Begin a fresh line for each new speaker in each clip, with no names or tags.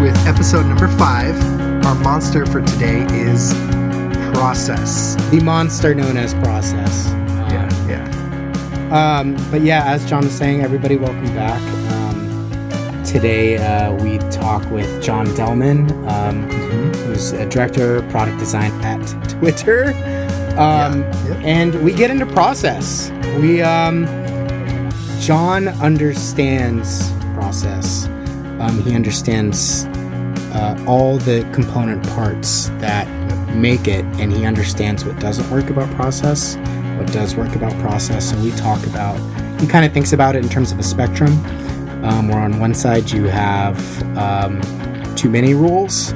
with episode number 5. Our monster for today is Process.
The monster known as Process. But yeah, as John was saying, everybody, welcome back. Today we talk with John Delman, who's a director of product design at Twitter. And we get into Process. John understands Process. He understands all the component parts that make it, and he understands what doesn't work about Process, what does work about Process. So we talk about, he kind of thinks about it in terms of a spectrum, where on one side you have too many rules,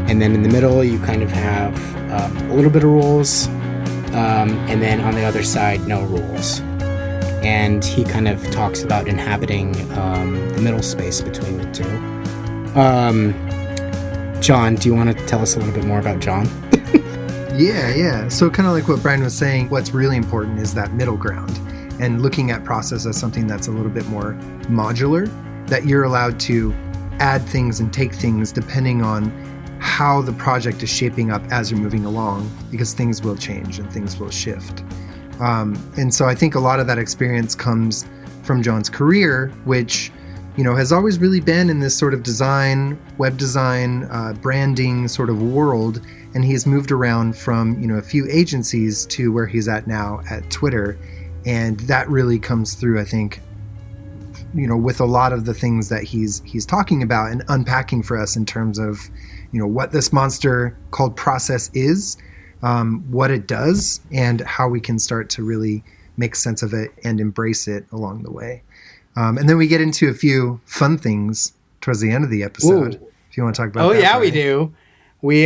and then in the middle you kind of have a little bit of rules, and then on the other side, no rules. And he kind of talks about inhabiting the middle space between the two. John, do you want to tell us a little bit more about John?
Yeah. So kind of like what Brian was saying, what's really important is that middle ground, and looking at Process as something that's a little bit more modular, that you're allowed to add things and take things depending on how the project is shaping up as you're moving along, because things will change and things will shift. And so I think a lot of that experience comes from John's career, which, has always really been in this sort of design, web design, branding sort of world. And he's moved around from, a few agencies to where he's at now at Twitter. And that really comes through, I think, with a lot of the things that he's talking about and unpacking for us in terms of, what this monster called Process is, what it does, and how we can start to really make sense of it and embrace it along the way. And then we get into a few fun things towards the end of the episode.
Ooh.
If you want to talk about that.
Oh, yeah,
Brian.
we do. We,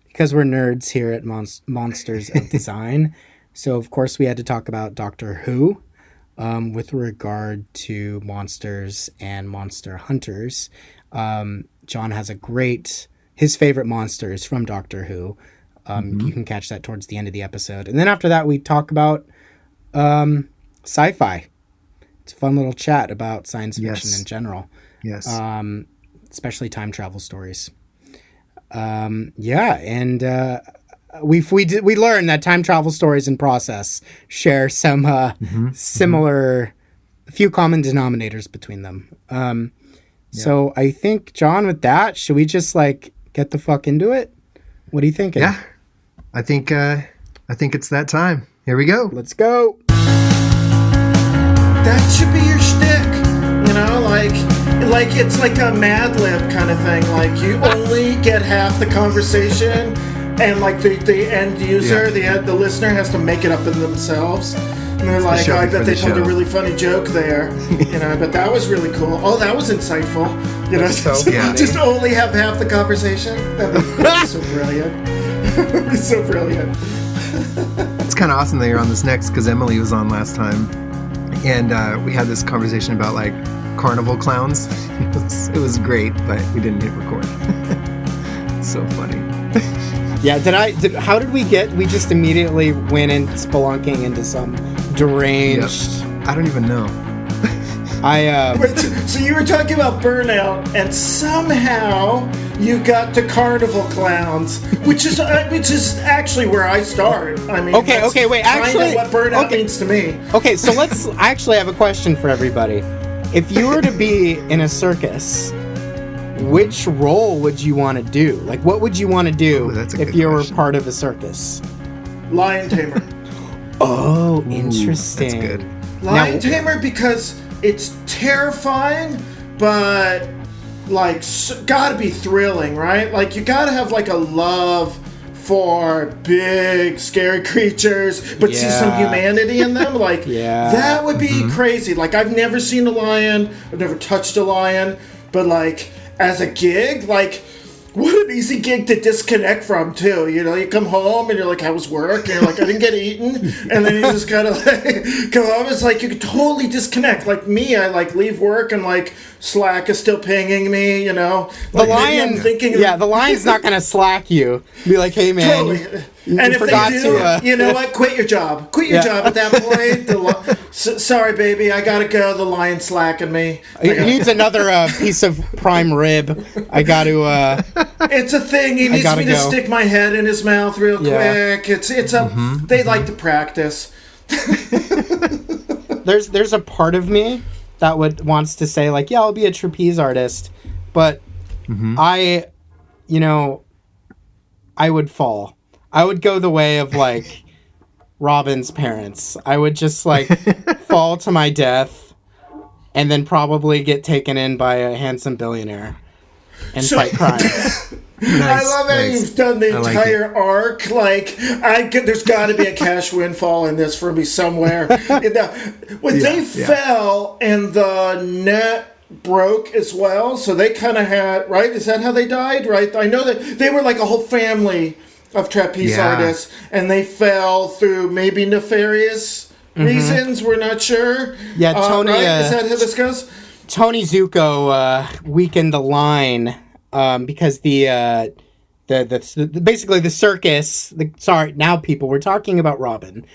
because we're nerds here at Monsters of Design, so of course we had to talk about Doctor Who with regard to monsters and monster hunters. John has his favorite monsters from Doctor Who. You can catch that towards the end of the episode. And then after that, we talk about sci-fi. It's a fun little chat about science fiction in general.
Yes.
Especially time travel stories. And we learned that time travel stories and Process share some similar, a few common denominators between them. So I think, John, with that, should we just get the fuck into it? What are you thinking?
Yeah, I think it's that time. Here we go.
Let's go.
That should be your shtick, like it's like a Mad Lib kind of thing. Like you only get half the conversation, and like the end user, the listener has to make it up in themselves. And they're like, I bet they told a really funny joke there. But that was really cool. Oh, that was insightful. Just only have half the conversation. That's so brilliant. It's so brilliant.
It's kind of awesome that you're on this next, because Emily was on last time, and we had this conversation about carnival clowns. It was great, but we didn't hit record. It's so funny.
Yeah, how did we just immediately went in spelunking into some deranged...
Yep. I don't even know.
Wait, so you were talking about burnout, and somehow you got to carnival clowns, which is actually where I start. I mean,
okay, wait, actually,
what burnout means to me.
Okay, so I actually have a question for everybody. If you were to be in a circus, which role would you want to do? What would you want to do if you were part of a circus?
Lion tamer.
Oh, interesting.
That's good.
Lion tamer, because it's terrifying, but gotta be thrilling, right? You gotta have a love for big scary creatures, but see some humanity in them. That would be crazy. I've never seen a lion, I've never touched a lion, but as a gig, what an easy gig to disconnect from, too. You come home and you're like, how was work? And you're like, I didn't get eaten. And then you just kind of come home. It's you could totally disconnect. Me, I leave work and Slack is still pinging me,
The lion, the lion's not going to slack you. Be like, hey, man.
Totally. And if
forgot
they do,
to,
you know what? Quit your job. Quit your job at that point. Sorry, baby, I gotta go. The lion's slacking me.
He needs another piece of prime rib. I got to.
It's a thing. He needs me to stick my head in his mouth real quick. It's a. They like to practice.
There's a part of me that wants to say like, yeah, I'll be a trapeze artist, but I would fall. I would go the way of like Robin's parents. I would just like fall to my death and then probably get taken in by a handsome billionaire and fight crime.
I love how you've done the entire arc. Like, there's got to be a cash windfall in this for me somewhere. When they fell and the net broke as well, so they kind of had, right? Is that how they died, right? I know that they were like a whole family of trapeze artists, and they fell through maybe nefarious reasons. We're not sure.
Yeah, Tony.
Right? Is that how this goes?
Tony Zuko weakened the line. Because the basically the circus. Sorry, now people we're talking about Robin,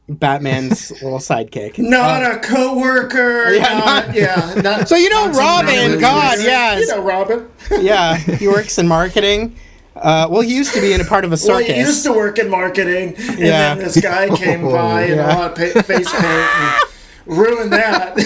Batman's little sidekick,
not a coworker. Not,
so Robin. God, yes,
Robin.
Yeah, he works in marketing. Well, he used to be in a part of a circus.
Well, he used to work in marketing, and then this guy came by and a lot of face paint and ruined that.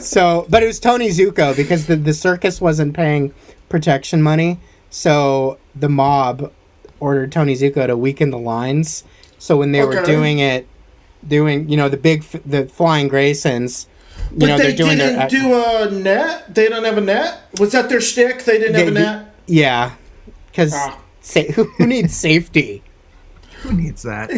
So, but it was Tony Zuko because the circus wasn't paying protection money, so the mob ordered Tony Zuko to weaken the lines. So when they were doing the Flying Graysons,
but they didn't do a net. They don't have a net. Was that their shtick? They didn't have a net.
Yeah, because who needs safety?
Who needs that?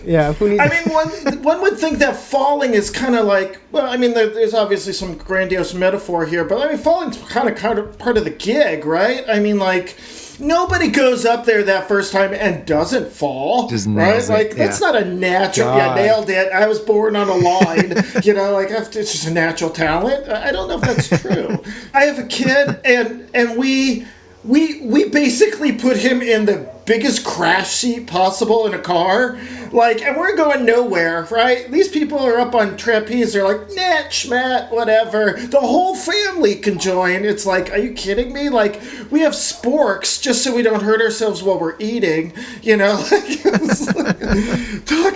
Yeah, who needs
I mean, one would think that falling is kind of like, well, I mean, there's obviously some grandiose metaphor here, but I mean, falling's kind of part of the gig, right? I mean, like, nobody goes up there that first time and doesn't fall,
just
right?
nails
Like,
it.
that's not a natural. Yeah, nailed it. I was born on a line. Like, it's just a natural talent. I don't know if that's true. I have a kid, and we basically put him in the biggest crash seat possible in a car, like, and we're going nowhere, right? These people are up on trapeze, they're like, nah, schmat, whatever. The whole family can join. It's like, are you kidding me? Like, we have sporks just so we don't hurt ourselves while we're eating, talk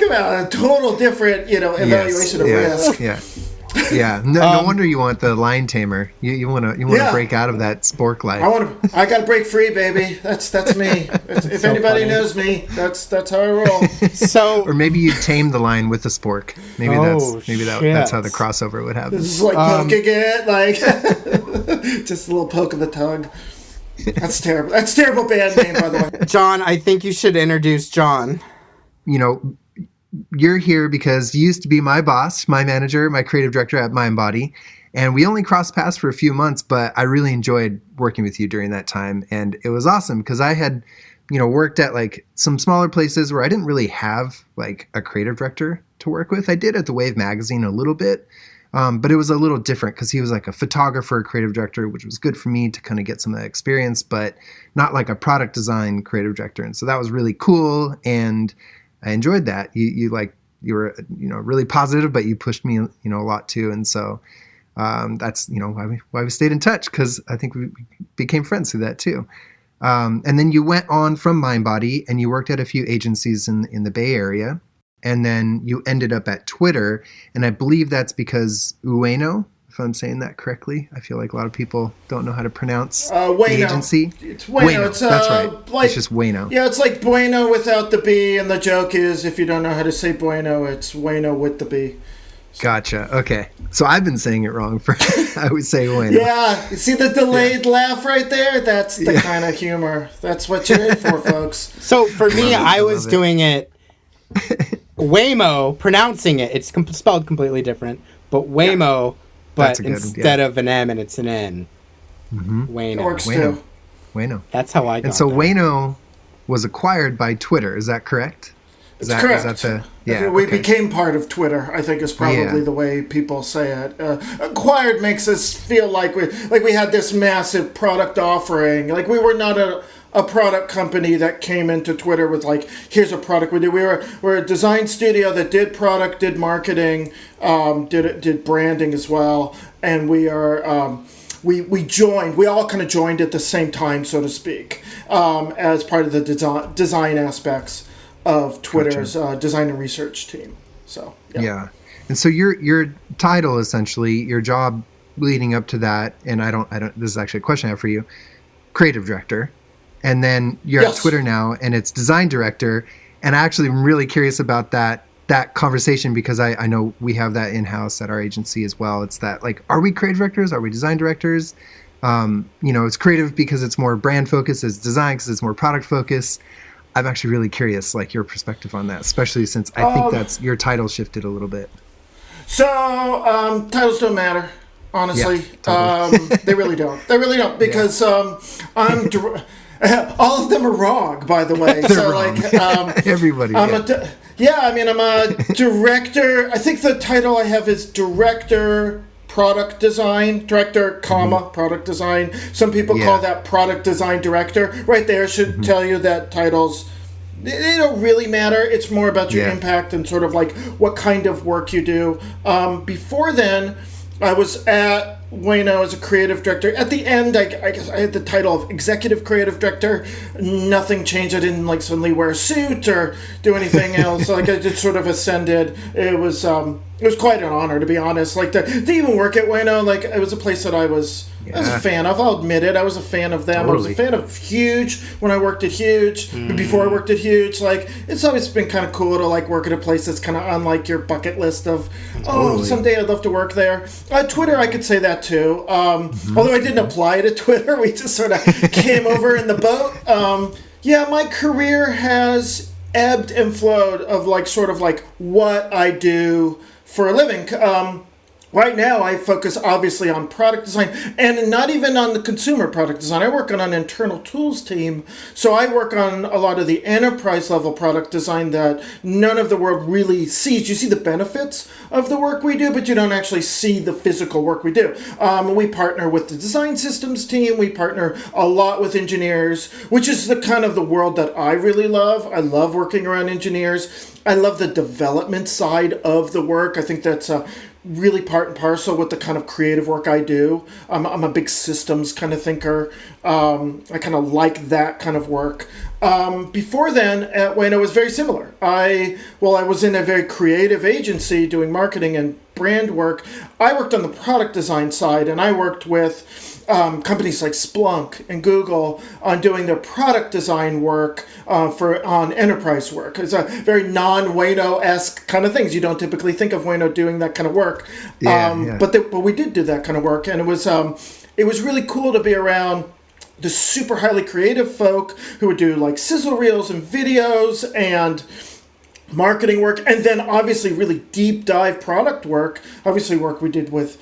about a total different, evaluation of risk.
Yeah, no wonder you want the lion tamer. You want to break out of that spork life.
I got to break free, baby. That's me. If so anybody knows me, that's how I roll.
So,
or maybe you tame the lion with a spork. That's how the crossover would happen.
This is like poking it, like just a little poke of the tongue. That's terrible. That's a terrible band name, by the way.
John, I think you should introduce John.
You're here because you used to be my boss, my manager, my creative director at Mindbody, and we only crossed paths for a few months, but I really enjoyed working with you during that time, and it was awesome because I had, worked at like some smaller places where I didn't really have like a creative director to work with. I did at the Wave magazine a little bit, but it was a little different because he was like a photographer, creative director, which was good for me to kind of get some of that experience, but not like a product design creative director, and so that was really cool, and I enjoyed that. You were really positive, but you pushed me a lot too, and so that's why we stayed in touch, because I think we became friends through that too. And then you went on from Mindbody and you worked at a few agencies in the Bay Area, and then you ended up at Twitter, and I believe that's because Ueno, if I'm saying that correctly. I feel like a lot of people don't know how to pronounce the agency.
It's Bueno.
That's right. It's just Bueno.
Yeah, it's like Bueno without the B, and the joke is if you don't know how to say Bueno, it's Bueno with the B.
Gotcha. Okay. So I've been saying it wrong. I would say Bueno.
Yeah. You see the delayed laugh right there? That's the kind of humor. That's what you're in for, folks.
So for me, I was doing it Waymo, pronouncing it. It's spelled completely different, but Waymo. Yeah. But instead of an M, and it's an N.
Mm-hmm.
Wayno. Works too.
Wayno.
That's how I got.
And so Wayno was acquired by Twitter. Is that correct?
It's correct.
Is that
we became part of Twitter, I think is probably the way people say it. Acquired makes us feel like we had this massive product offering. Like we were not a product company that came into Twitter with like, here's a product we do. We're a design studio that did product, did marketing, did branding as well, and we are we all kind of joined at the same time, so to speak, as part of the design aspects of Twitter's design and research team. So
yeah. And so your title, essentially, your job leading up to that, and I don't. This is actually a question I have for you. Creative director, and then you're at Twitter now, and it's design director. And I actually am really curious about that conversation, because I know we have that in-house at our agency as well. It's that, like, are we creative directors? Are we design directors? It's creative because it's more brand focused, it's design because it's more product focused. I'm actually really curious, like, your perspective on that, especially since I think that's your title shifted a little bit.
So titles don't matter, honestly. Yeah, totally. They really don't. They really don't, because I'm all of them are wrong, by the way.
They're wrong. Like everybody. I'm a
director. I think the title I have is director product design, director, product design. Some people call that product design director. Right there should tell you that titles, they don't really matter. It's more about your impact and sort of like what kind of work you do. Before then, I was at Wayno as a creative director. At the end, I guess I had the title of executive creative director. Nothing changed. I didn't like suddenly wear a suit or do anything else. Like, I just sort of ascended. It was quite an honor, to be honest. Like, to even work at Wayno, like, it was a place that I was a fan of. I'll admit it. I was a fan of them. Totally. I was a fan of Huge when I worked at Huge. But before I worked at Huge, like, it's always been kind of cool to, like, work at a place that's kind of on, like, your bucket list of, someday I'd love to work there. Twitter, I could say that too. Although I didn't apply to Twitter. We just sort of came over in the boat. My career has ebbed and flowed of, like, sort of like what I do for a living. Right now, I focus obviously on product design, and not even on the consumer product design. I work on an internal tools team, so I work on a lot of the enterprise level product design that none of the world really sees. You see the benefits of the work we do, but you don't actually see the physical work we do. We partner with the design systems team. We partner a lot with engineers, which is the kind of the world that I really love. I love working around engineers. I love the development side of the work. I think that's really part and parcel with the kind of creative work I do. I'm a big systems kind of thinker. I kind of like that kind of work. Before then, at Wayno, it was very similar. I was in a very creative agency doing marketing and brand work. I worked on the product design side, and I worked with companies like Splunk and Google on doing their product design work on enterprise work. It's a very non-Wayno-esque kind of things. You don't typically think of Wayno doing that kind of work. But we did do that kind of work, and it was really cool to be around the super highly creative folk who would do like sizzle reels and videos and marketing work, and then obviously really deep dive product work, obviously work we did with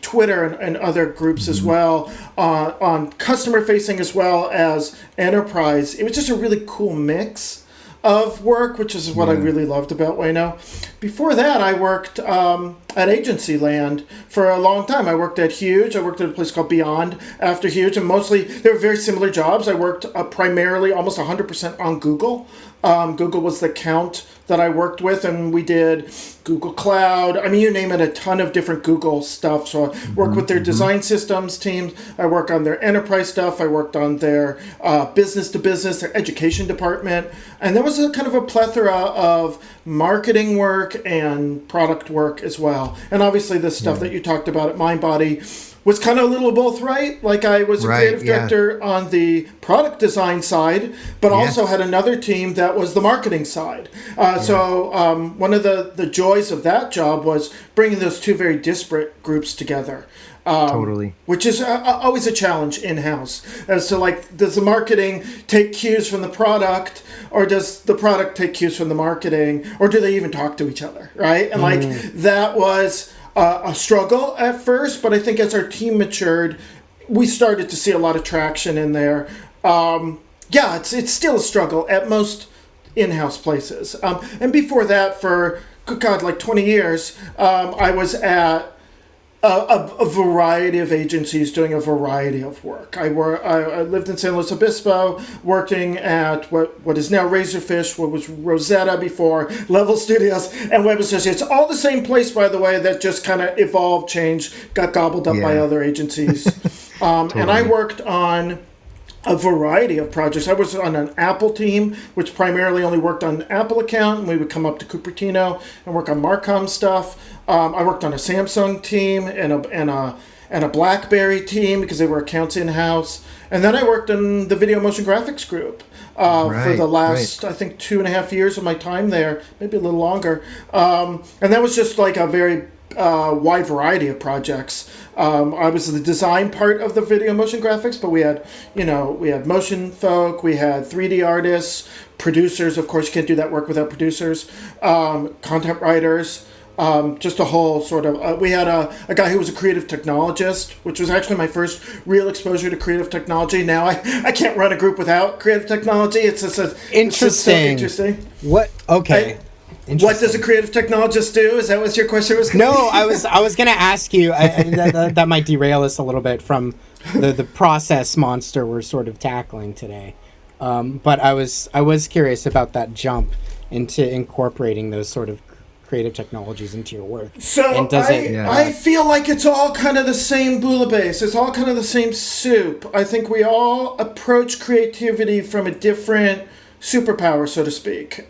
Twitter and other groups as well, on customer facing as well as enterprise. It was just a really cool mix of work, which is what I really loved about Wayno. Before that, I worked at agency land for a long time. I worked at Huge. I worked at a place called Beyond after Huge, and mostly they were very similar jobs. I worked primarily almost 100% on Google. Google was the account that I worked with, and we did Google Cloud. I mean, you name it, a ton of different Google stuff. So I worked with their design systems teams. I worked on their enterprise stuff. I worked on their business to business, their education department. And there was a kind of a plethora of marketing work and product work as well. And obviously the stuff that you talked about at MindBody was kind of a little both, right? Like, I was a creative director on the product design side, but also had another team that was the marketing side. So one of the joys of that job was bringing those two very disparate groups together.
Totally.
Which is always a challenge in-house. As to, like, does the marketing take cues from the product, or does the product take cues from the marketing, or do they even talk to each other, right? And like, that was a struggle at first, but I think as our team matured, we started to see a lot of traction in there. It's still a struggle at most in-house places. And before that, for, good God, like 20 years, I was at a variety of agencies doing a variety of work. I lived in San Luis Obispo, working at what is now Razorfish, what was Rosetta before, Level Studios, and Web Associates. All the same place, by the way, that just kind of evolved, changed, got gobbled up by other agencies. Totally. And I worked on a variety of projects. I was on an Apple team, which primarily only worked on the Apple account, and we would come up to Cupertino and work on Marcom stuff. I worked on a Samsung team and a BlackBerry team because they were accounts in-house. And then I worked in the video motion graphics group for the last, I think, 2.5 years of my time there, maybe a little longer. And that was just like a very wide variety of projects. I was the design part of the video motion graphics, but we had motion folk, we had 3D artists, producers. Of course, you can't do that work without producers, content writers. Just a whole sort of, we had a guy who was a creative technologist, which was actually my first real exposure to creative technology. Now I can't run a group without creative technology. It's just
interesting.
It's just so interesting.
What? Okay.
What does a creative technologist do? Is that what your question was?
No, I was going to ask you. That might derail us a little bit from the process monster we're sort of tackling today. But I was curious about that jump into incorporating those sort of creative technologies into your work.
So I feel like it's all kind of the same bouillabaisse. It's all kind of the same soup. I think we all approach creativity from a different superpower, so to speak.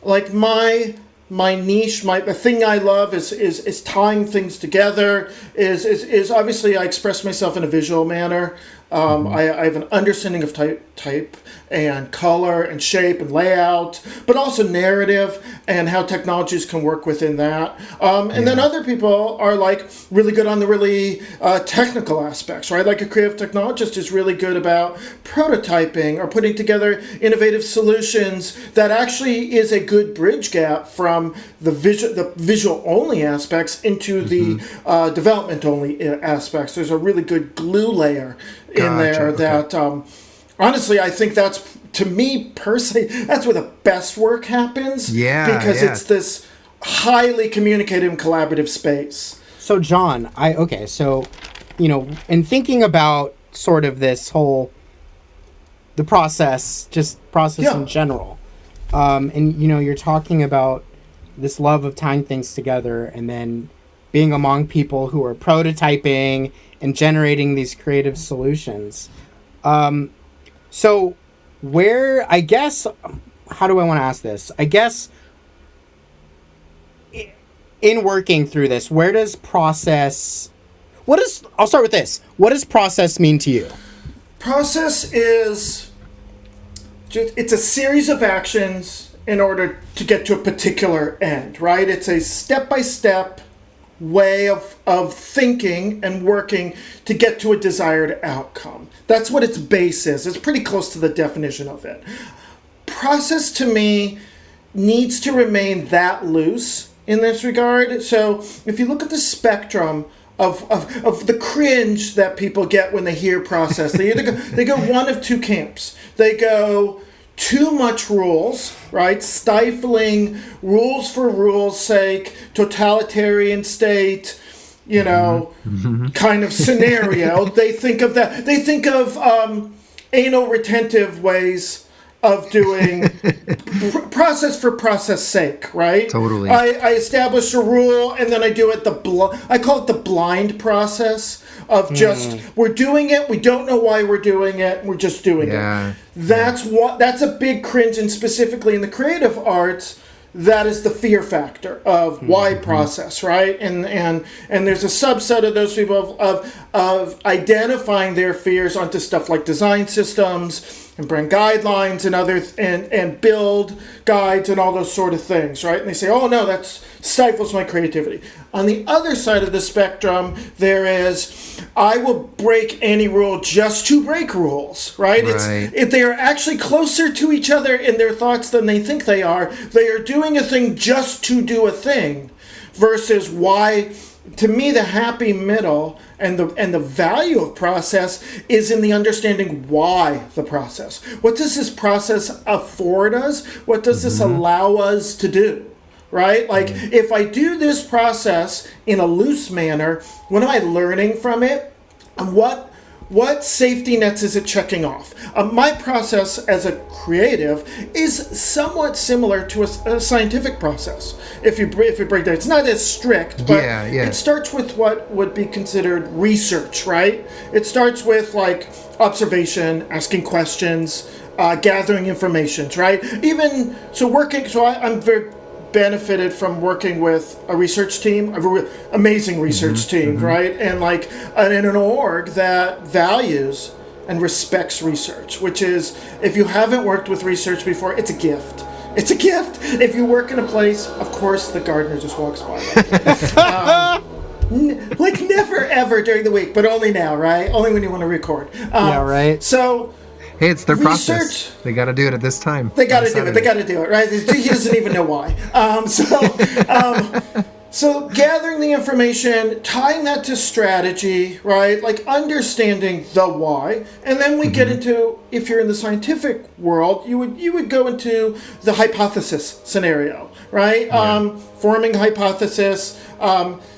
Like my niche, the thing I love is tying things together. Is obviously I express myself in a visual manner. I have an understanding of type and color and shape and layout, but also narrative and how technologies can work within that. And then other people are like really good on the really technical aspects, right? Like a creative technologist is really good about prototyping or putting together innovative solutions that actually is a good bridge gap from the visual only aspects into the development only aspects. There's a really good glue layer in there that honestly I think that's, to me personally, that's where the best work happens, because it's this highly communicative and collaborative space.
So John, so in thinking about sort of this whole the process in general, and you're talking about this love of tying things together and then being among people who are prototyping and generating these creative solutions. So where, I guess, how do I want to ask this? I guess in working through this, I'll start with this. What does process mean to you?
Process is, it's a series of actions in order to get to a particular end, right? It's a step-by-step way of thinking and working to get to a desired outcome. That's what its base is. It's pretty close to the definition of it. Process, to me, needs to remain that loose in this regard. So if you look at the spectrum of the cringe that people get when they hear process, they go one of two camps. They go too much rules, right? Stifling rules for rules' sake, totalitarian state, kind of scenario. They think of that. They think of anal retentive ways of doing process for process sake, right?
Totally.
I establish a rule and then I do it I call it the blind process of just we're doing it, we don't know why we're doing it, we're just doing it. That's a big cringe, and specifically in the creative arts, that is the fear factor of why process, right? And there's a subset of those people of identifying their fears onto stuff like design systems and brand guidelines and and build guides and all those sort of things, right? And they say, oh no, that stifles my creativity. On the other side of the spectrum, there is, I will break any rule just to break rules, right? They are actually closer to each other in their thoughts than they think they are. They are doing a thing just to do a thing, versus why. To me, the happy middle and the value of process is in the understanding why the process. What does this process afford us? What does this allow us to do? right? Like, if I do this process in a loose manner, what am I learning from it? And what safety nets is it checking off? My process as a creative is somewhat similar to a scientific process. If you break down, it's not as strict, but it starts with what would be considered research, right? It starts with like observation, asking questions, gathering information, right? Even so, I'm very benefited from working with a research team, amazing research team, right? And like in an org that values and respects research, which is, if you haven't worked with research before, it's a gift. It's a gift. If you work in a place, of course, the gardener just walks by. Like never ever during the week, but only now, right? Only when you want to record.
Yeah, right.
So.
Hey, it's their process. They got to do it at this time.
They got to do it. They got to do it, right? He doesn't even know why. So gathering the information, tying that to strategy, right? Like understanding the why, and then we get into, if you're in the scientific world, you would go into the hypothesis scenario, right? Forming hypothesis,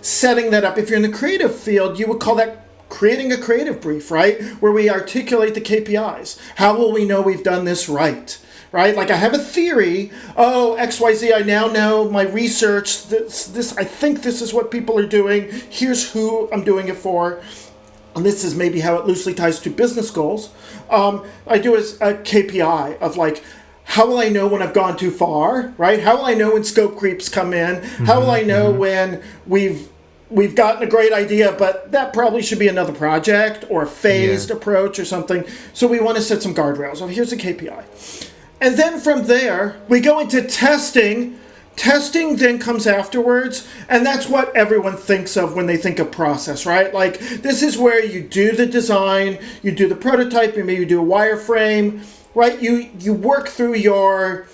setting that up. If you're in the creative field, you would call that creating a creative brief, right? Where we articulate the KPIs. How will we know we've done this right? Right? Like I have a theory, XYZ, I now know my research, this I think this is what people are doing. Here's who I'm doing it for. And this is maybe how it loosely ties to business goals. I do a KPI of like, how will I know when I've gone too far, right? How will I know when scope creeps come in? How will I know when we've gotten a great idea, but that probably should be another project or a phased approach or something. So we want to set some guardrails. So here's a KPI. And then from there, we go into testing. Testing then comes afterwards, and that's what everyone thinks of when they think of process, right? Like, this is where you do the design, you do the prototype, maybe you do a wireframe, right? You work through your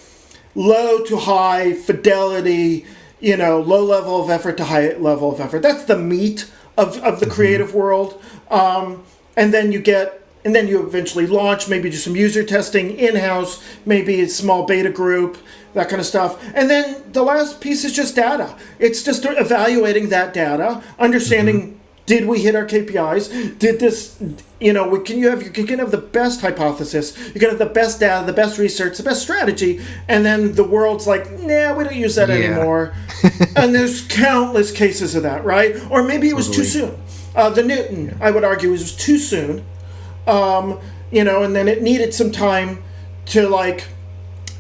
low to high fidelity, low level of effort to high level of effort. That's the meat of the creative world. And then you eventually launch, maybe do some user testing in-house, maybe a small beta group, that kind of stuff. And then the last piece is just data. It's just evaluating that data, understanding, did we hit our KPIs? Did this, you can have the best hypothesis, you can have the best data, the best research, the best strategy, and then the world's like, nah, we don't use that anymore. And there's countless cases of that, right? Or maybe it was too soon. The Newton, I would argue, was too soon. And then it needed some time to like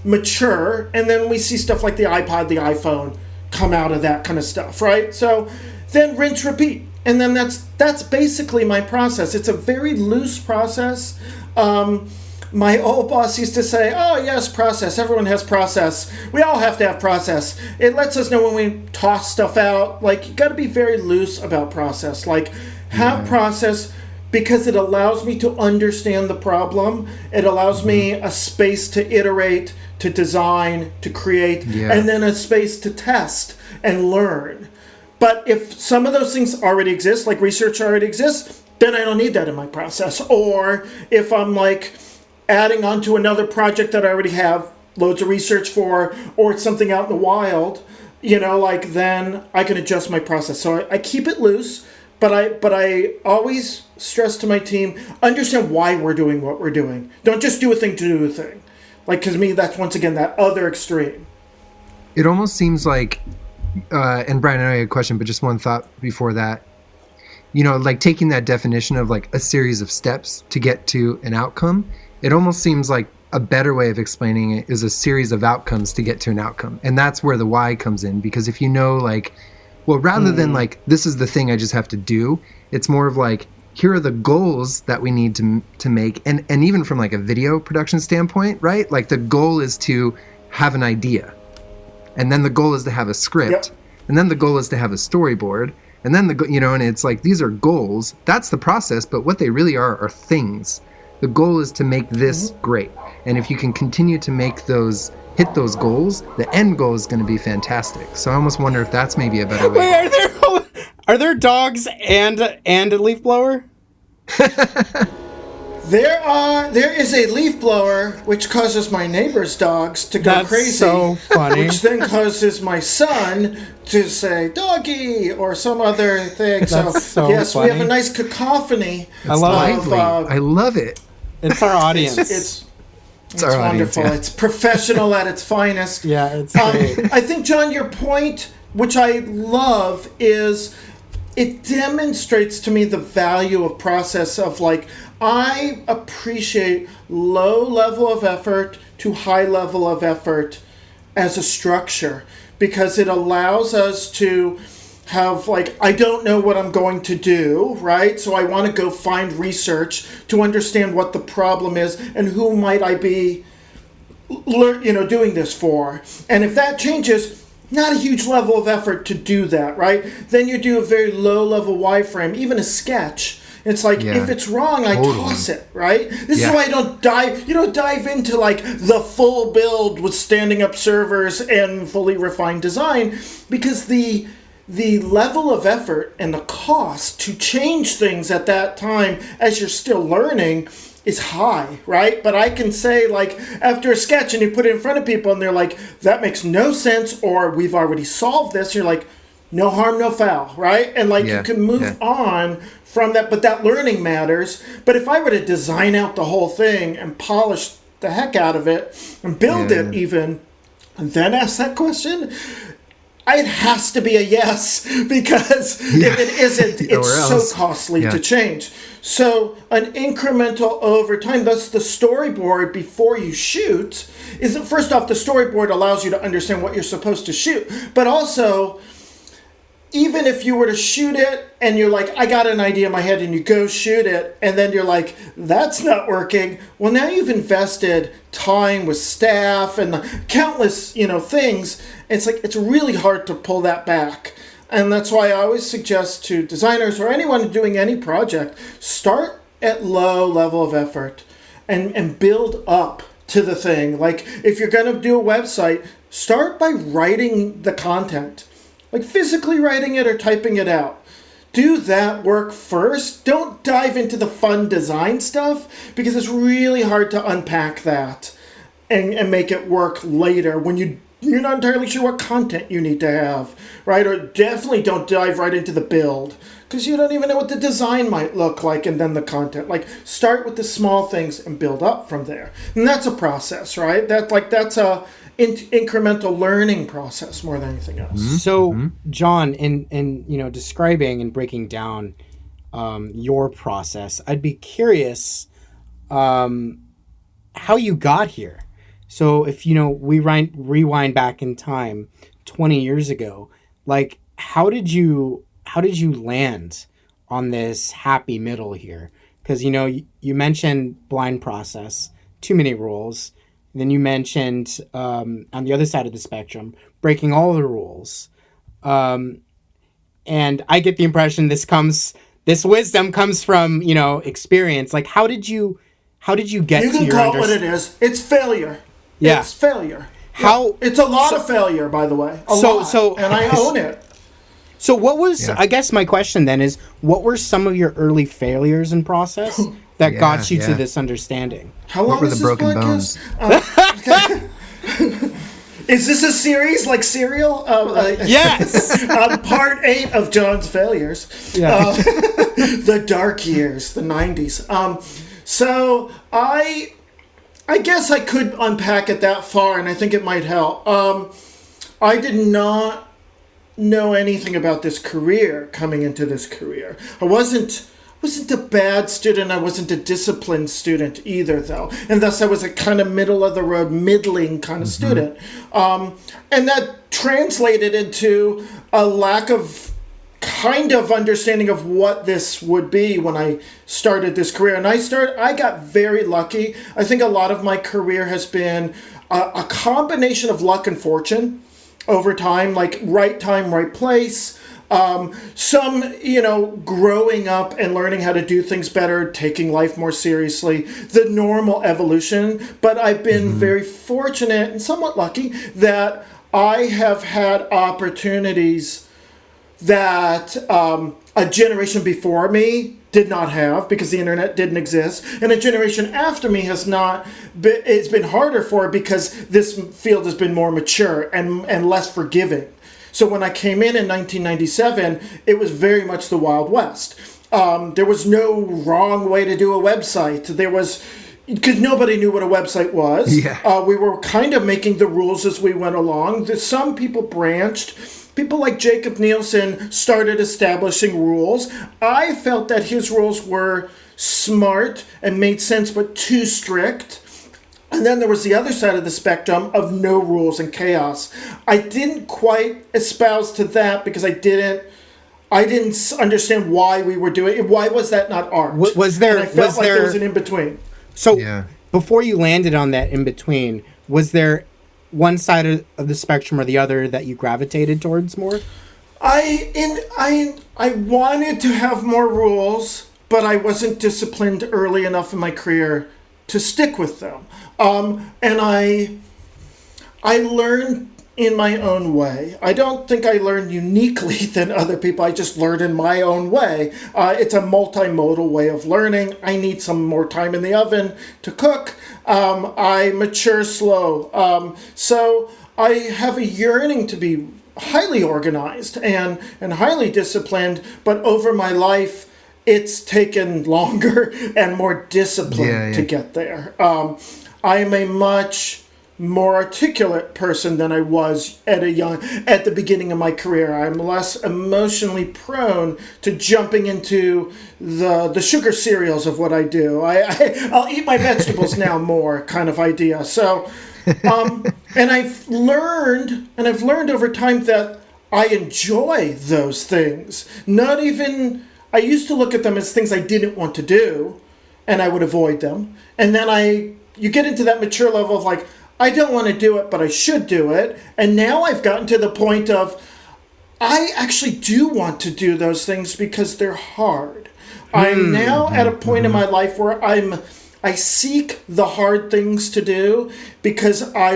mature, and then we see stuff like the iPod, the iPhone come out of that kind of stuff, right? So then rinse, repeat. And then that's basically my process. It's a very loose process. My old boss used to say, oh, yes, process. Everyone has process. We all have to have process. It lets us know when we toss stuff out. Like, you got to be very loose about process. Like, have process because it allows me to understand the problem. It allows me a space to iterate, to design, to create, and then a space to test and learn. But if some of those things already exist, like research already exists, then I don't need that in my process. Or if I'm like adding on to another project that I already have loads of research for, or it's something out in the wild, then I can adjust my process. So I keep it loose, but I always stress to my team, understand why we're doing what we're doing. Don't just do a thing to do a thing. Like, because to me, that's once again that other extreme.
It almost seems like, and Brian, I know you had a question, but just one thought before that. Like taking that definition of like a series of steps to get to an outcome, it almost seems like a better way of explaining it is a series of outcomes to get to an outcome. And that's where the why comes in, because if rather than like, this is the thing I just have to do, it's more of like, here are the goals that we need to make. And even from like a video production standpoint, right? Like the goal is to have an idea. And then the goal is to have a script. And then the goal is to have a storyboard. And then and it's like, these are goals. That's the process. But what they really are things. The goal is to make this great. And if you can continue to hit those goals, the end goal is going to be fantastic. So I almost wonder if that's maybe a better way.
Wait, are there dogs and a leaf blower?
There is a leaf blower which causes my neighbor's dogs to go
That's
crazy.
so funny.
Which then causes my son to say "doggy" or some other thing.
That's so
yes, we have
funny.
a nice cacophony.
I love
Lively. I love it.
It's our audience.
It's
our audience,
wonderful.
yeah.
It's professional at its finest.
Yeah, it's great.
I think, John, your point, which I love, is it demonstrates to me the value of process of like, I appreciate low level of effort to high level of effort as a structure because it allows us to have like, I don't know what I'm going to do, right? So I want to go find research to understand what the problem is and who might I be doing this for. And if that changes, not a huge level of effort to do that, right? Then you do a very low level wireframe, even a sketch. It's like,
Yeah.
if it's wrong, I
Totally.
toss it, right? This
Yeah.
is why you don't dive into like the full build with standing up servers and fully refined design, because the level of effort and the cost to change things at that time as you're still learning is high, right? But I can say, like, after a sketch and you put it in front of people and they're like, that makes no sense, or we've already solved this, you're like, no harm, no foul, right? And like,
Yeah,
you can move
yeah.
on from that, but that learning matters. But if I were to design out the whole thing and polish the heck out of it and build
Yeah.
it even, and then ask that question, it has to be a yes, because if it isn't,
Or
it's so
else.
costly
Yeah.
to change. So an incremental over time, thus the storyboard before you shoot, is that first off, the storyboard allows you to understand what you're supposed to shoot, but also, even if you were to shoot it and you're like, I got an idea in my head, and you go shoot it, and then you're like, that's not working. Well, now you've invested time with staff and countless, things. It's like, it's really hard to pull that back. And that's why I always suggest to designers or anyone doing any project, start at low level of effort and build up to the thing. Like, if you're going to do a website, start by writing the content. Like physically writing it or typing it out. Do that work first. Don't dive into the fun design stuff, because it's really hard to unpack that and make it work later when you're not entirely sure what content you need to have, right? Or definitely don't dive right into the build, because you don't even know what the design might look like, and then the content. Like, start with the small things and build up from there. And that's a process, right? That's a incremental learning process more than anything else.
So, John, in describing and breaking down your process, I'd be curious how you got here. So, if we rewind back in time 20 years ago, like how did you land on this happy middle here? Because you mentioned blind process, too many rules. Then you mentioned on the other side of the spectrum, breaking all the rules. And I get the impression this wisdom comes from, experience. Like, how did you get
You
to
can
your
call it what it is. It's failure.
Yeah.
It's failure.
How
It's a lot of failure, by the way. A
So-
lot.
so-
and I own it.
So what was,
Yeah.
I guess my question then is, what were some of your early failures in process that got you to
yeah.
this understanding?
How long
were
is
the
this
broken
podcast?
bones?
Is this a series like Serial?
Yes!
Part 8 of John's failures.
Yeah.
The dark years, the 90s. So I guess I could unpack it that far, and I think it might help. I did not know anything about this career coming into this career. I wasn't a bad student. I wasn't a disciplined student either, though. And thus I was a kind of middle of the road, middling kind of student. And that translated into a lack of kind of understanding of what this would be when I started this career. And I got very lucky. I think a lot of my career has been a combination of luck and fortune over time, like right time, right place. Some, growing up and learning how to do things better, taking life more seriously, the normal evolution. But I've been very fortunate and somewhat lucky that I have had opportunities that a generation before me did not have, because the internet didn't exist, and a generation after me has not. It's been harder for because this field has been more mature and less forgiving. So when I came in 1997, it was very much the Wild West. There was no wrong way to do a website. There was, because nobody knew what a website was.
Yeah.
We were kind of making the rules as we went along. Some people branched. People like Jacob Nielsen started establishing rules. I felt that his rules were smart and made sense, but too strict. And then there was the other side of the spectrum of no rules and chaos. I didn't quite espouse to that because I didn't understand why we were doing it. Why was that not art?
Was there?
And I felt like there was an in between.
So
Yeah.
before you landed on that in between, was there one side of the spectrum or the other that you gravitated towards more?
I wanted to have more rules, but I wasn't disciplined early enough in my career to stick with them. And I learned in my own way. I don't think I learned uniquely than other people. I just learned in my own way. It's a multimodal way of learning. I need some more time in the oven to cook. I mature slow. So I have a yearning to be highly organized and highly disciplined, but over my life, it's taken longer and more discipline to get there. I am a much more articulate person than I was at the beginning of my career. I'm less emotionally prone to jumping into the sugar cereals of what I do. I'll eat my vegetables now more kind of idea. So, and I've learned over time that I enjoy those things. I used to look at them as things I didn't want to do, and I would avoid them. And then you get into that mature level of like, I don't want to do it, but I should do it. And now I've gotten to the point of, I actually do want to do those things because they're hard. I'm now at a point in my life where I seek the hard things to do because I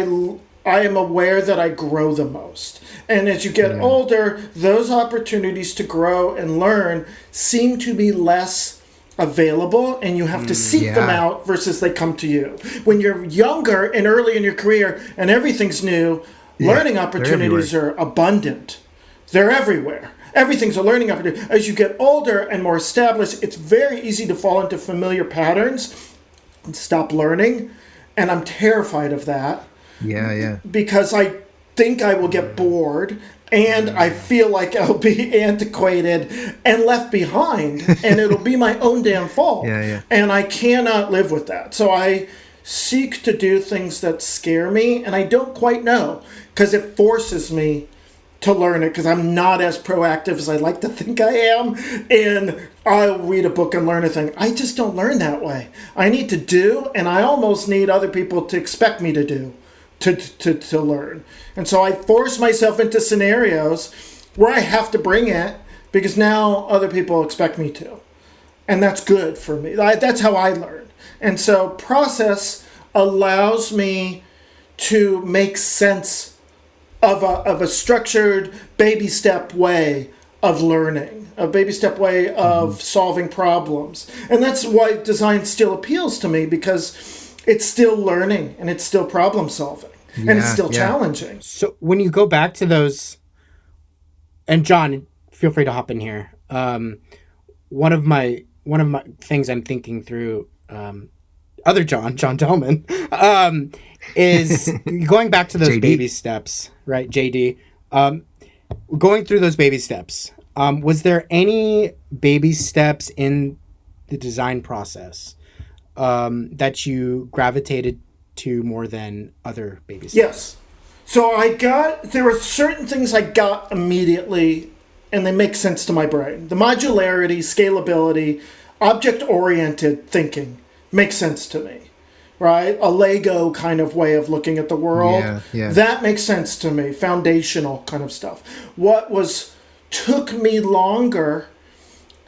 am aware that I grow the most. And as you get older, those opportunities to grow and learn seem to be less available, and you have to seek them out versus they come to you. When you're younger and early in your career and everything's new, learning opportunities are abundant. They're everywhere. Everything's a learning opportunity. As you get older and more established, it's very easy to fall into familiar patterns and stop learning. And I'm terrified of that.
Yeah.
Because I think I will get bored, and I feel like I'll be antiquated and left behind, and it'll be my own damn fault. And I cannot live with that. So I seek to do things that scare me, and I don't quite know, because it forces me to learn it, because I'm not as proactive as I like to think I am, and I'll read a book and learn a thing. I just don't learn that way. I need to do, and I almost need other people to expect me to do. To learn. And so I force myself into scenarios where I have to bring it because now other people expect me to. And that's good for me. That's how I learn. And so process allows me to make sense of a structured baby step way of learning, a baby step way of solving problems. And that's why design still appeals to me, because it's still learning and it's still problem solving and it's still challenging.
So when you go back to those, and John, feel free to hop in here. One of my things I'm thinking through, other John Delman, is going back to those
JD.
baby steps, right? JD, going through those baby steps. Was there any baby steps in the design process that you gravitated to more than other baby steps?
Yes. So there were certain things I got immediately, and they make sense to my brain. The modularity, scalability, object-oriented thinking makes sense to me, right? A Lego kind of way of looking at the world.
Yeah.
That makes sense to me. Foundational kind of stuff. What took me longer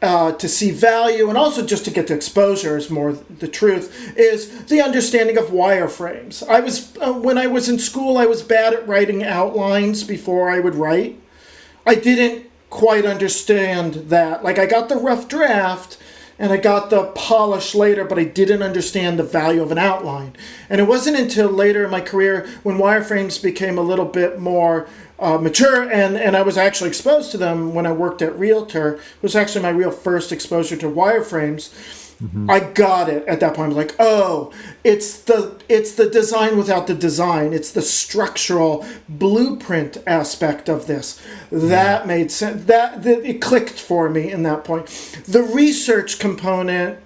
to see value, and also just to get to exposure is more the truth, is the understanding of wireframes. When I was in school, I was bad at writing outlines before I would write. I didn't quite understand that. Like, I got the rough draft and I got the polish later, but I didn't understand the value of an outline. And it wasn't until later in my career when wireframes became a little bit more mature, and I was actually exposed to them when I worked at Realtor. It was actually my real first exposure to wireframes. I got it at that point. I was like, oh, it's the design without the design. It's the structural blueprint aspect of this. That made sense. That it clicked for me in that point. The research component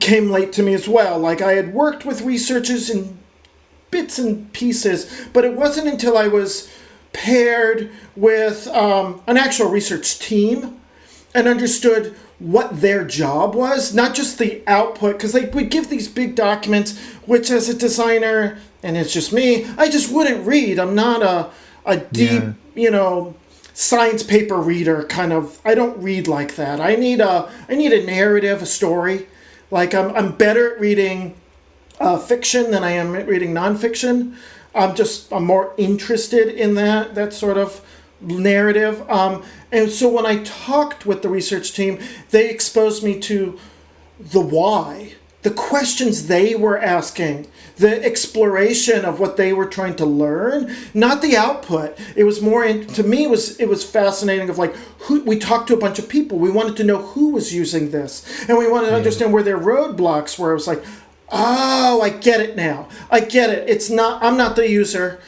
came late to me as well. Like, I had worked with researchers in bits and pieces, but it wasn't until I was paired with an actual research team and understood what their job was, not just the output, because they would give these big documents, which as a designer, and it's just me, I just wouldn't read. I'm not a deep, science paper reader kind of. I don't read like that. I need a narrative, a story. Like, I'm better at reading fiction than I am at reading nonfiction. I'm more interested in that sort of narrative. And so when I talked with the research team, they exposed me to the why, the questions they were asking, the exploration of what they were trying to learn, not the output. It was more, to me, it was fascinating of like, we talked to a bunch of people. We wanted to know who was using this. And we wanted to understand where their roadblocks were. It was like, oh, I get it now. I get it. I'm not the user.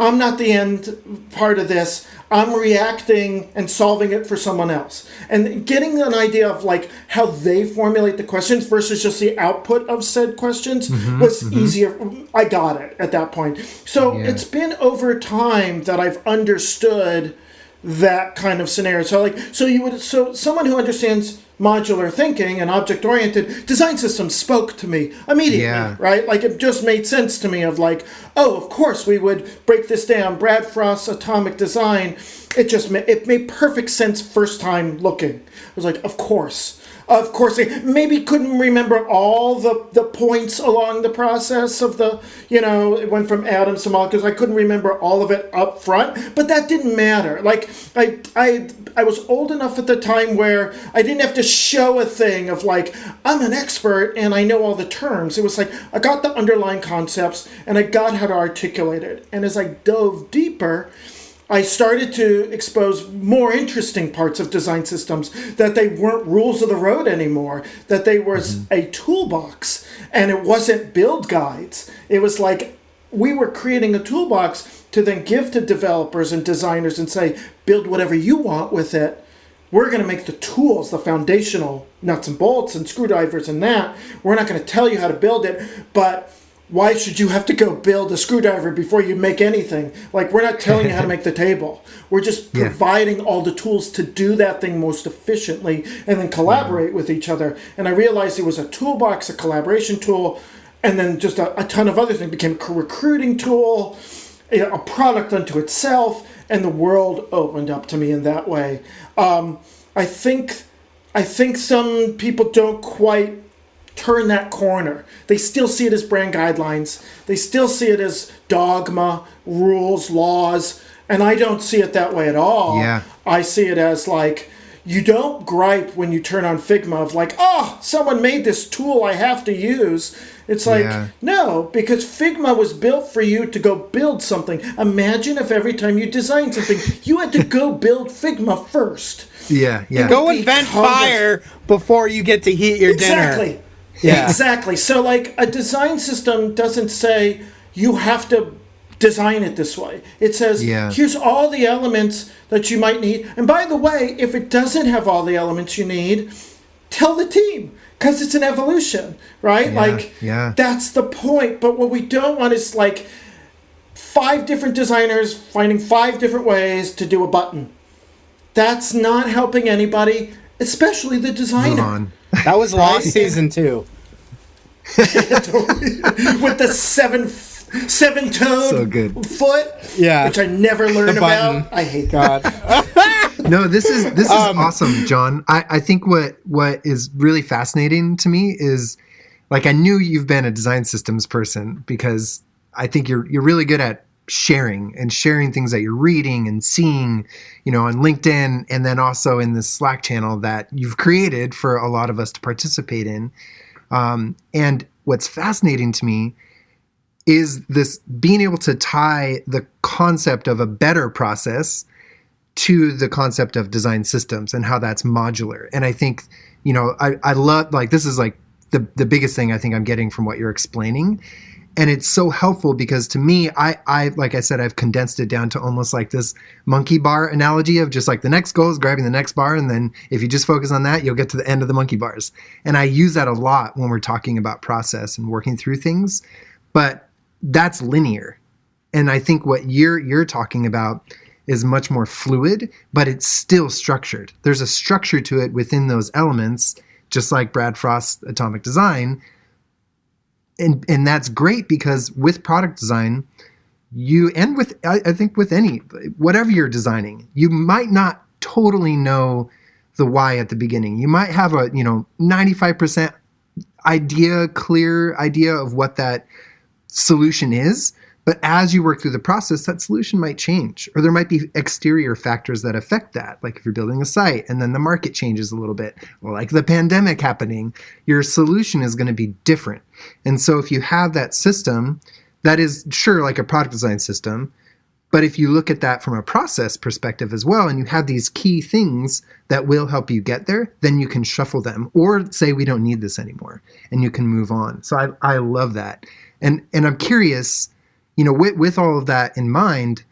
I'm not the end part of this. I'm reacting and solving it for someone else. And getting an idea of like how they formulate the questions versus just the output of said questions was easier. I got it at that point. So it's been over time that I've understood that kind of scenario. So someone who understands modular thinking and object-oriented design systems spoke to me immediately, right? Like, it just made sense to me of like, oh, of course we would break this down. Brad Frost's Atomic Design, it made perfect sense first time looking. I was like, of course. I maybe couldn't remember all the points along the process of it went from atoms to molecules. I couldn't remember all of it up front, but that didn't matter. Like, I was old enough at the time where I didn't have to show a thing of like, I'm an expert and I know all the terms. It was like, I got the underlying concepts and I got how to articulate it. And as I dove deeper, I started to expose more interesting parts of design systems, that they weren't rules of the road anymore, that they was a toolbox, and it wasn't build guides. It was like we were creating a toolbox to then give to developers and designers and say, build whatever you want with it. We're going to make the tools, the foundational nuts and bolts and screwdrivers and that. We're not going to tell you how to build it, but why should you have to go build a screwdriver before you make anything? Like, we're not telling you how to make the table. We're just providing all the tools to do that thing most efficiently and then collaborate with each other. And I realized it was a toolbox, a collaboration tool, and then just a ton of other things. It became a recruiting tool, a product unto itself, and the world opened up to me in that way. I think some people don't quite turn that corner. They still see it as brand guidelines. They still see it as dogma, rules, laws, and I don't see it that way at all.
Yeah.
I see it as like, you don't gripe when you turn on Figma of like, oh, someone made this tool I have to use. It's like, no, because Figma was built for you to go build something. Imagine if every time you design something, you had to go build Figma first.
Yeah.
Go invent fire before you get to heat your dinner.
Yeah. Exactly. So like, a design system doesn't say you have to design it this way. It says, here's all the elements that you might need. And by the way, if it doesn't have all the elements you need, tell the team, because it's an evolution, right? That's the point. But what we don't want is like 5 different designers finding 5 different ways to do a button. That's not helping anybody, especially the designer.
That was Lost season 2.
With the seven-toed foot, which I never learned about. I hate that.
No, this is awesome, John. I think what is really fascinating to me is, like, I knew you've been a design systems person because I think you're really good at sharing things that you're reading and seeing, on LinkedIn, and then also in this Slack channel that you've created for a lot of us to participate in. And what's fascinating to me is this being able to tie the concept of a better process to the concept of design systems and how that's modular. And I think, I love, like, this is like the biggest thing I think I'm getting from what you're explaining. And it's so helpful because to me, I like I said, I've condensed it down to almost like this monkey bar analogy of just like the next goal is grabbing the next bar. And then if you just focus on that, you'll get to the end of the monkey bars. And I use that a lot when we're talking about process and working through things, but that's linear. And I think what you're talking about is much more fluid, but it's still structured. There's a structure to it within those elements, just like Brad Frost's Atomic Design. And that's great because with product design, I think with whatever you're designing, you might not totally know the why at the beginning. You might have a 95% clear idea of what that solution is, but as you work through the process, that solution might change, or there might be exterior factors that affect that. Like if you're building a site and then the market changes a little bit, or like the pandemic happening, your solution is going to be different. And so if you have that system that is sure like a product design system, but if you look at that from a process perspective as well, and you have these key things that will help you get there, then you can shuffle them or say, we don't need this anymore, and you can move on. So I love that. And I'm curious, with all of that in mind,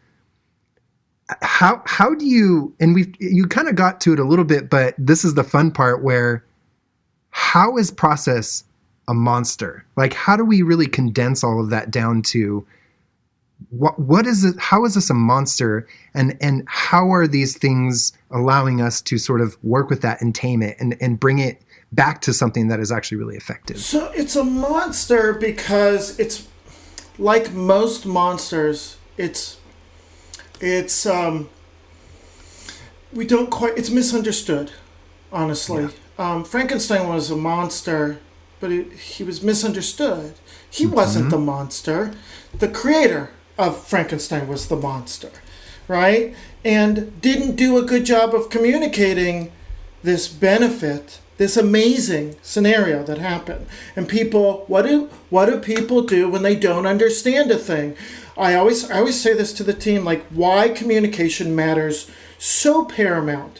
how do you, and you kind of got to it a little bit, but this is the fun part where how is process a monster? Like, how do we really condense all of that down to what is it? How is this a monster? And how are these things allowing us to sort of work with that and tame it and bring it back to something that is actually really effective?
So it's a monster because it's, like most monsters, it's misunderstood, honestly. Yeah. Frankenstein was a monster, but he was misunderstood. He wasn't the monster. The creator of Frankenstein was the monster, right? And didn't do a good job of communicating this benefit, this amazing scenario that happened. And people, what do people do when they don't understand a thing? I always say this to the team, like, why communication matters so paramount.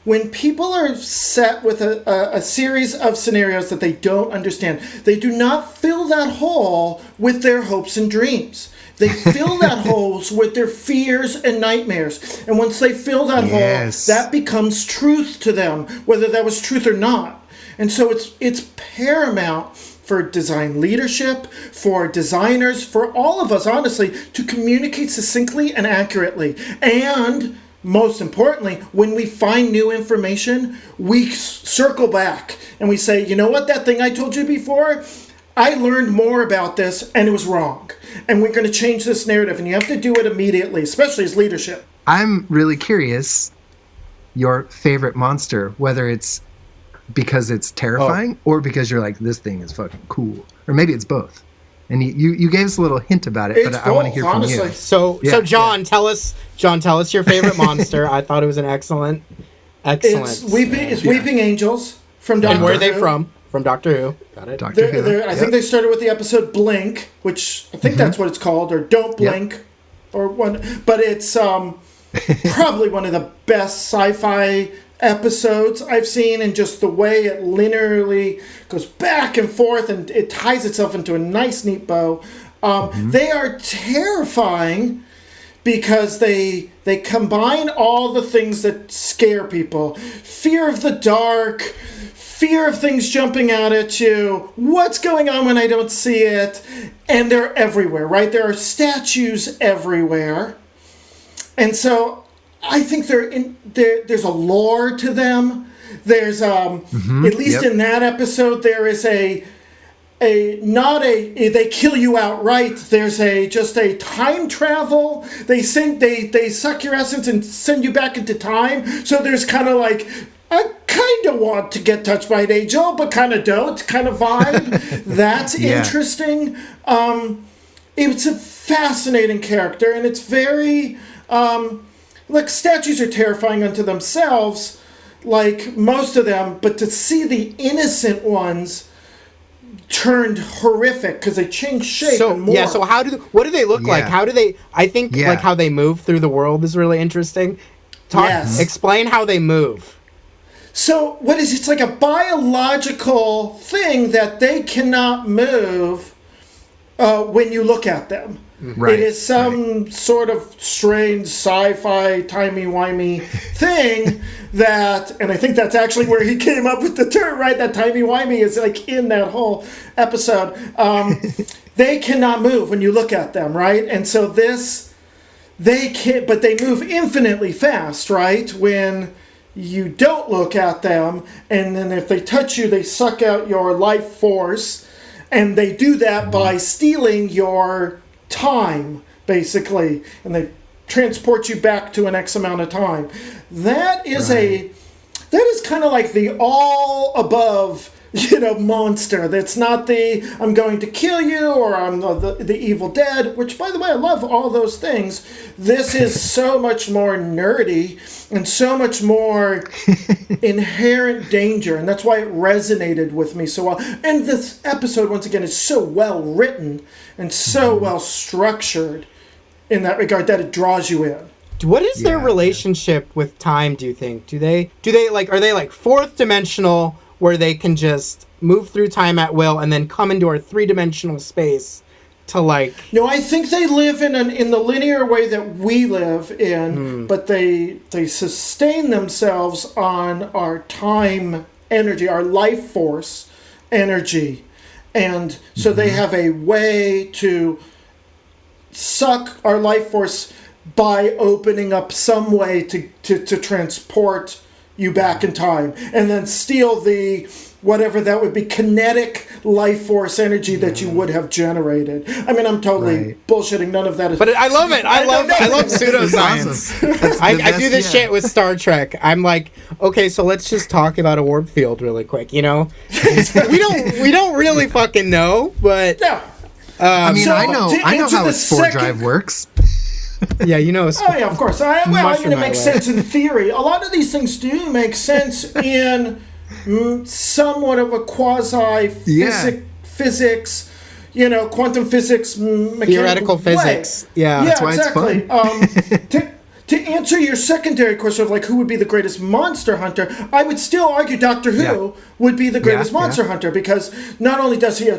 When people are set with a series of scenarios that they don't understand, they do not fill that hole with their hopes and dreams. They fill that holes with their fears and nightmares. And once they fill that hole, that becomes truth to them, whether that was truth or not. And so it's paramount for design leadership, for designers, for all of us, honestly, to communicate succinctly and accurately. And most importantly, when we find new information, we circle back and we say, you know what, that thing I told you before, I learned more about this and it was wrong. And we're going to change this narrative, and you have to do it immediately, especially as leadership.
I'm really curious, your favorite monster, whether it's because it's terrifying or because you're like, this thing is fucking cool. Or maybe it's both. And you gave us a little hint about it, but I want to hear from you.
So John, tell us your favorite monster. I thought it was an excellent.
It's Weeping Angels from Doctor Who.
And where are they from? From Doctor Who. Got it.
Doctor Who.
I think they started with the episode Blink, which I think that's what it's called, or Don't Blink, or one. But it's probably one of the best sci-fi episodes I've seen, and just the way it linearly goes back and forth, and it ties itself into a nice, neat bow. They are terrifying because they combine all the things that scare people: fear of the dark, fear of things jumping out at you, what's going on when I don't see it, and they're everywhere, right? There are statues everywhere. And so I think there's a lore to them. There's at least in that episode there is they kill you outright. There's just a time travel. They suck your essence and send you back into time. So there's kind of like, I kind of want to get touched by an angel, but kind of don't, kind of vibe. That's interesting. it's a fascinating character, and it's very like statues are terrifying unto themselves, like most of them, but to see the innocent ones turned horrific because they change shape and morph.
Yeah, so what do they look like? How do they, I think like how they move through the world is really interesting. Explain how they move.
So what is it's like a biological thing that they cannot move when you look at them.
Right.
It is some sort of strange sci-fi timey-wimey thing that, and I think that's actually where he came up with the term, right? That timey-wimey is like in that whole episode. They cannot move when you look at them, right? And so they can't, but they move infinitely fast, right? When you don't look at them, and then if they touch you, they suck out your life force, and they do that by stealing your time, basically, and they transport you back to an X amount of time. That is kind of like the all above, monster. That's not the I'm going to kill you or I'm the Evil Dead, which, by the way, I love all those things. This is so much more nerdy and so much more inherent danger, and that's why it resonated with me so well. And this episode, once again, is so well written and so well structured in that regard that it draws you in.
What is their relationship with time, do you think? Do they like, are they like fourth dimensional where they can just move through time at will and then come into our three-dimensional space to like...
No, I think they live in the linear way that we live in, but they sustain themselves on our time energy, our life force energy. And so they have a way to suck our life force by opening up some way to transport you back in time, and then steal the whatever that would be kinetic life force energy that you would have generated. I mean, I'm totally bullshitting. None of that is.
But I love it. I love pseudoscience. Awesome. I do this shit with Star Trek. I'm like, okay, so let's just talk about a warp field really quick. we don't really fucking know, but
I mean,
so
I know how a spore drive works.
Yeah,
Oh yeah, of course. I mean, it makes sense in theory. A lot of these things do make sense in somewhat of a quasi physics, quantum physics,
theoretical physics. Yeah,
that's why
exactly.
It's fun.
To answer your secondary question of like who would be the greatest monster hunter, I would still argue Doctor Who would be the greatest monster hunter, because not only does he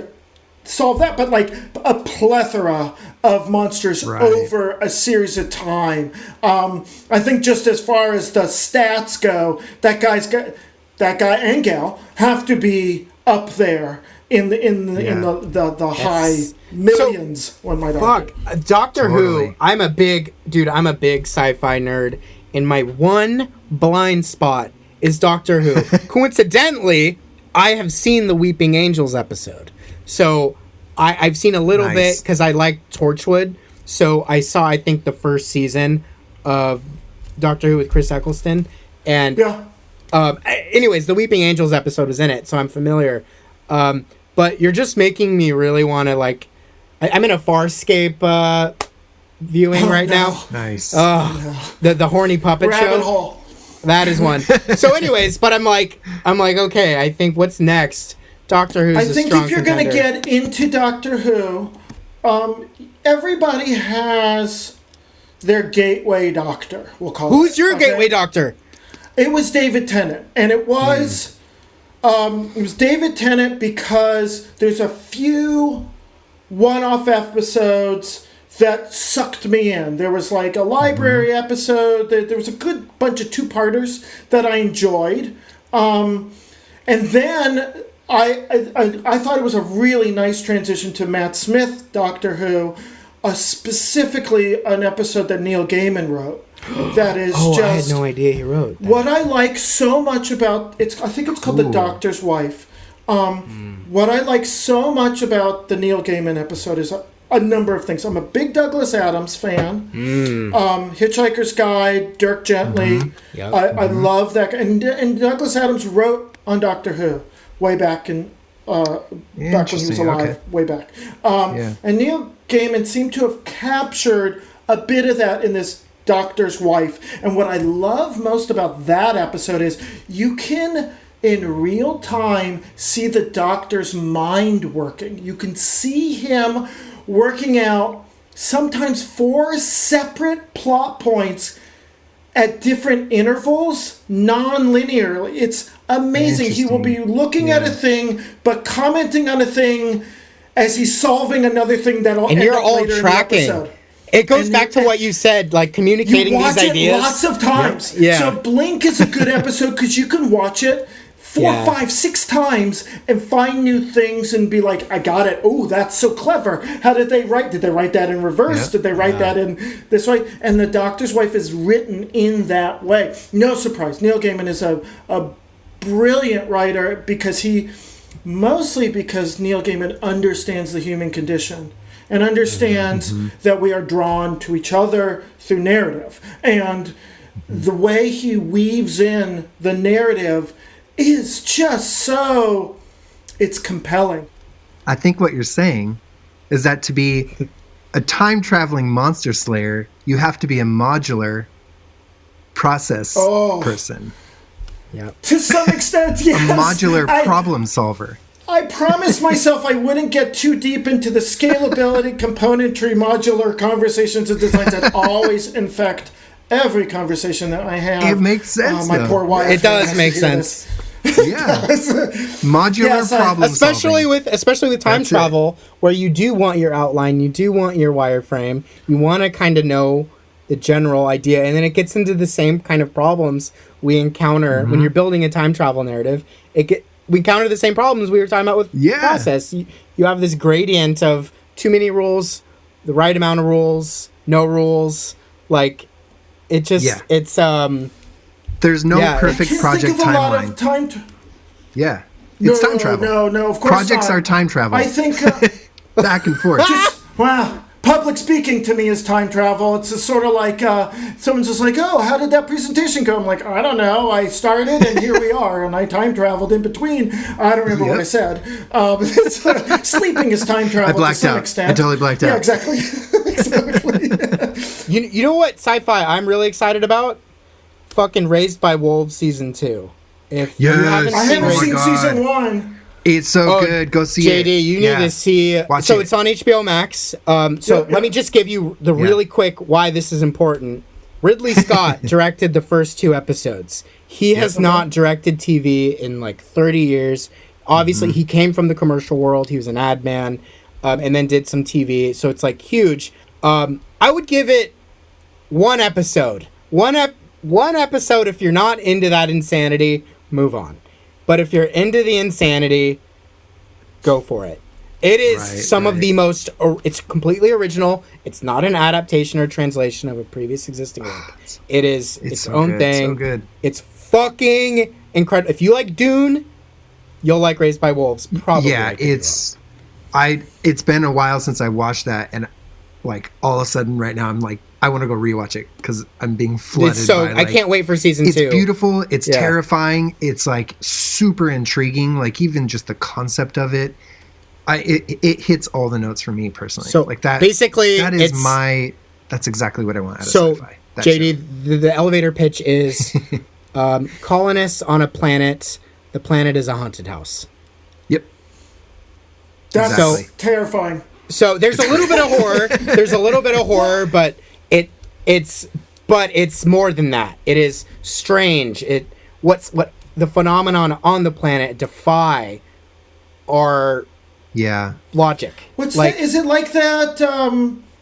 solve that, but like a plethora of monsters over a series of time. I think just as far as the stats go, that guy and gal have to be up there in the high millions. So, one might argue.
Doctor Who. I'm a big sci-fi nerd, and my one blind spot is Doctor Who. Coincidentally, I have seen the Weeping Angels episode. So I've seen a little bit because I like Torchwood. So I saw, I think, the first season of Doctor Who with Chris Eccleston. And anyways, the Weeping Angels episode is in it, so I'm familiar. But you're just making me really want to, like... I'm in a Farscape viewing right now.
Nice.
The horny puppet
Rabbit
show.
hole.
That is one. So anyways, but I'm like, okay, I think what's next? Doctor Who's a strong contender. I think if you're going to
get into Doctor Who, everybody has their gateway doctor, we'll call it.
Who's your gateway doctor?
It was David Tennant. And it was David Tennant because there's a few one-off episodes that sucked me in. There was like a library episode. There was a good bunch of two-parters that I enjoyed. And then... I thought it was a really nice transition to Matt Smith, Doctor Who, specifically an episode that Neil Gaiman wrote. That is just...
I had no idea he wrote that.
What I like so much about... I think it's called The Doctor's Wife. What I like so much about the Neil Gaiman episode is a number of things. I'm a big Douglas Adams fan. Hitchhiker's Guide, Dirk Gently. I love that. And Douglas Adams wrote on Doctor Who way back in back when he was
Interesting,
alive,
okay.
way back.
Yeah.
And Neil Gaiman seemed to have captured a bit of that in this Doctor's Wife. And what I love most about that episode is you can, in real time, see the Doctor's mind working. You can see him working out sometimes 4 separate plot points at different intervals, non-linearly. It's amazing. He will be looking at a thing, but commenting on a thing as he's solving another thing that'll
And
end
you're
up
all
later
tracking.
in the episode.
It goes
And
back to what you said, like communicating
You watch
these
it
ideas.
lots of times.
Yeah.
So Blink is a good episode because you can watch it 4,
Yeah.
5, 6 times and find new things and be like, I got it. Oh, that's so clever. How did they write? Did they write that in reverse?
Yep.
Did they write that in this way? And The Doctor's Wife is written in that way. No surprise. Neil Gaiman is a brilliant writer because Neil Gaiman understands the human condition and understands that we are drawn to each other through narrative. And the way he weaves in the narrative is just so, it's compelling.
I think what you're saying is that to be a time-traveling monster slayer, you have to be a modular process person.
Yep.
To some extent, yes.
A modular
I-
problem solver.
I promised myself I wouldn't get too deep into the scalability, componentry, modular conversations and designs that always infect every conversation that I have.
It makes sense,
My
though.
poor wife.
It does
has
make
to hear
sense.
Yeah. Modular
Yes,
problem
especially
solving.
with time
That's it.
travel, where you do want your outline, you do want your wireframe, you want to kind of know the general idea, and then it gets into the same kind of problems we encounter when you're building a time travel narrative. We encounter the same problems we were talking about with process. You have this gradient of too many rules, the right amount of rules, no rules. Like, it just it's
There's no
Yeah.
perfect
Can't
project
think of a lot
timeline.
of time
Yeah. It's time travel.
No, of course
Projects
not.
are time travel.
I think,
Back and forth.
wow, public speaking to me is time travel. It's just sort of like someone's just like, oh, how did that presentation go? I'm like, I don't know. I started and here we are, and I time traveled in between. I don't remember what I said. Sleeping is time travel to
blacked
some
out.
extent.
I totally blacked
Yeah,
out.
exactly. Exactly.
you know what sci-fi I'm really excited about? Fucking Raised by Wolves season 2. If you
Yes.
haven't
I
seen
haven't
my
seen
God.
season 1.
It's so
Oh,
good. Go see it.
JD, you need to see.
Watch
so
it.
it's on HBO Max. Let me just give you the really quick why this is important. Ridley Scott directed the first 2 episodes. He has not directed TV in like 30 years. Obviously, he came from the commercial world. He was an ad man, and then did some TV. So it's like huge. I would give it 1 episode. One episode. If you're not into that insanity, move on. But if you're into the insanity, go for it. It is of the most... It's completely original. It's not an adaptation or translation of a previous existing work. It is its
so
own
good,
thing.
so good.
It's fucking incredible. If you like Dune, you'll like Raised by Wolves. Probably.
Yeah, it's been a while since I watched that, and like all of a sudden right now I'm like, I want to go rewatch it because I'm being flooded.
It's so
by, like,
I can't wait for season 2.
It's beautiful. It's terrifying. It's like super intriguing. Like even just the concept of it, it hits all the notes for me personally.
So
like that.
basically,
that is that's exactly what I want out of
so
sci-fi. That
JD, the elevator pitch is colonists on a planet. The planet is a haunted house.
Yep.
That's
Exactly.
terrifying.
So there's a little bit of horror. There's a little bit of horror, but it's more than that. It is strange. What the phenomenon on the planet defy our logic.
What's
like,
that? Is it like that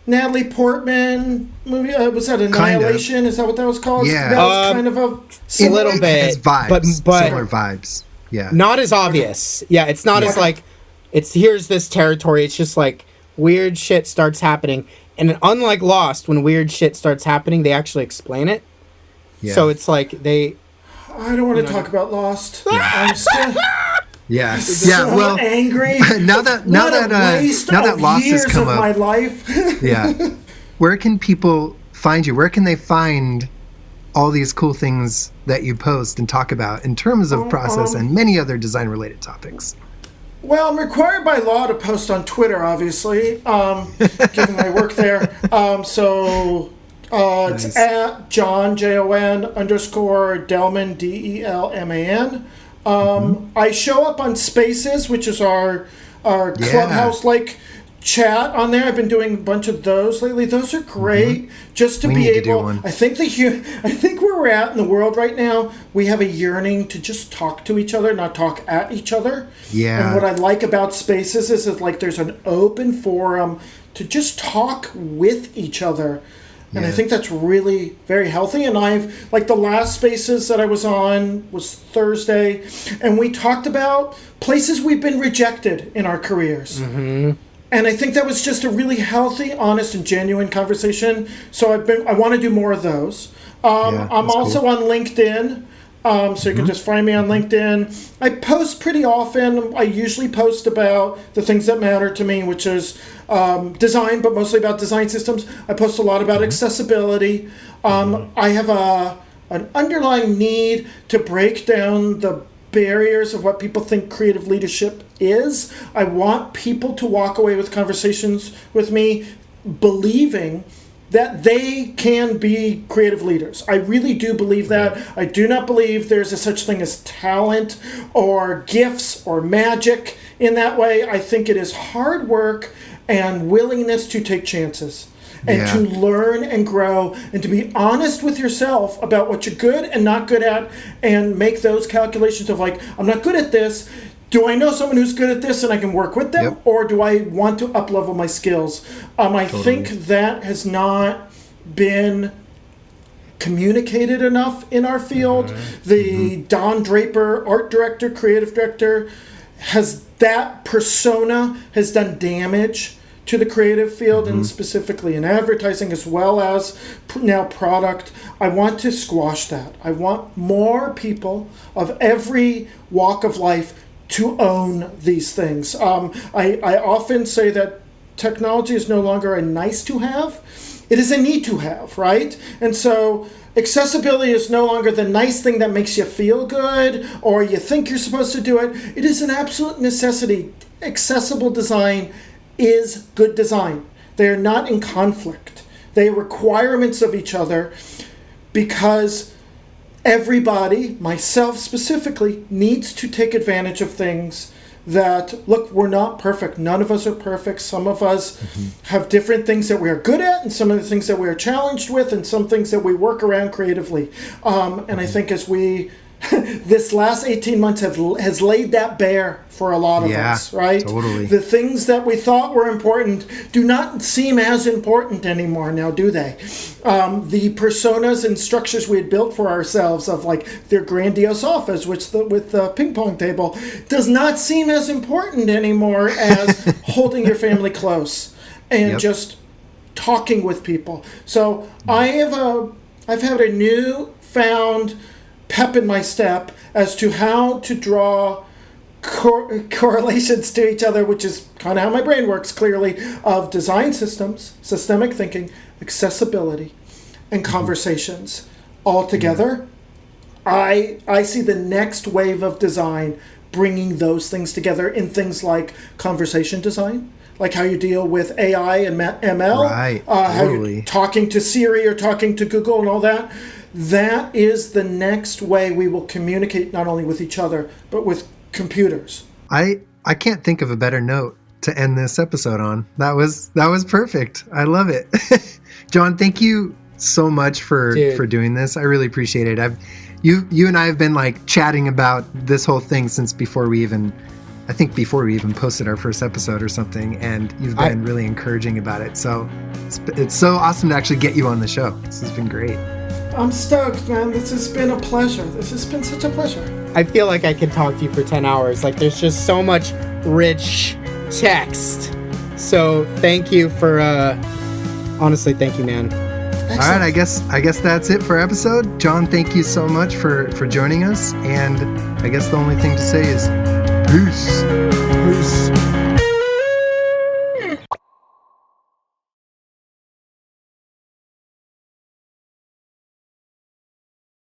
Natalie Portman movie? Was that Annihilation? Is that what that was called?
Yeah.
That was kind of
a little
It
bit,
has vibes,
but
similar vibes. Yeah.
not as obvious. Yeah, it's not as like it's here's this territory. It's just like weird shit starts happening, and unlike Lost, when weird shit starts happening, they actually explain it.
Yeah.
So it's like they.
I don't want to talk about Lost. I'm still
Yeah.
so
Well,
angry.
now that Lost has come
of
up,
my life.
yeah. Where can people find you? Where can they find all these cool things that you post and talk about in terms of process and many other design related topics?
Well, I'm required by law to post on Twitter, obviously, given my work there. It's
Nice.
at John, Jon_Delman, DELMAN. I show up on Spaces, which is our
Yeah.
clubhouse-like chat on there. I've been doing a bunch of those lately. Those are great. Just to
We
be
need to do
able,
one.
I think where we're at in the world right now, we have a yearning to just talk to each other, not talk at each other.
Yeah.
And what I like about Spaces is that like there's an open forum to just talk with each other. And I
Yeah.
think that's really very healthy. And I've, like, the last Spaces that I was on was Thursday, and we talked about places we've been rejected in our careers. And I think that was just a really healthy, honest, and genuine conversation. So I want to do more of those.
Yeah,
I'm
that's
also
cool.
on LinkedIn. So you can just find me on LinkedIn. I post pretty often. I usually post about the things that matter to me, which is design, but mostly about design systems. I post a lot about accessibility. I have an underlying need to break down the barriers of what people think creative leadership is. I want people to walk away with conversations with me believing that they can be creative leaders. I really do believe that. I do not believe there's a such thing as talent or gifts or magic in that way. I think it is hard work and willingness to take chances and
Yeah.
to learn and grow and to be honest with yourself about what you're good and not good at and make those calculations of like, I'm not good at this. Do I know someone who's good at this and I can work with them?
Yep.
Or do I want to up-level my skills? I think that has not been communicated enough in our field. The Don Draper, art director, creative director, that persona has done damage to the creative field and specifically in advertising as well as now product. I want to squash that. I want more people of every walk of life to own these things. I often say that technology is no longer a nice to have. It is a need to have, right? And so accessibility is no longer the nice thing that makes you feel good or you think you're supposed to do it. It is an absolute necessity. Accessible design is good design. They are not in conflict. They are requirements of each other because everybody, myself specifically, needs to take advantage of things that, look, we're not perfect. None of us are perfect. Some of us have different things that we are good at and some of the things that we are challenged with and some things that we work around creatively. And I think as we, this last 18 months has laid that bare for a lot of us, right?
Totally.
The things that we thought were important do not seem as important anymore now, do they? The personas and structures we had built for ourselves of like their grandiose office, with the ping pong table, does not seem as important anymore as holding your family close and just talking with people. So I've had a newfound pep in my step as to how to draw correlations to each other, which is kind of how my brain works, clearly, of design systems, systemic thinking, accessibility, and conversations all together. I see the next wave of design bringing those things together in things like conversation design, like how you deal with AI and ML,
Right,
how
totally.
you're talking to Siri or talking to Google and all that. That is the next way we will communicate not only with each other, but with computers.
I can't think of a better note to end this episode on. That was perfect. I love it. John, thank you so much for doing this. I really appreciate it. You and I have been like chatting about this whole thing since before we even posted our first episode or something, and you've been really encouraging about it. So it's so awesome to actually get you on the show. This has been great.
I'm stoked, man. This has been a pleasure. This has been such a pleasure.
I feel like I could talk to you for 10 hours. Like, there's just so much rich text. So thank you for, honestly, thank you, man.
Excellent.
All right, I guess that's it for our episode. John, thank you so much for joining us. And I guess the only thing to say is peace.
Peace.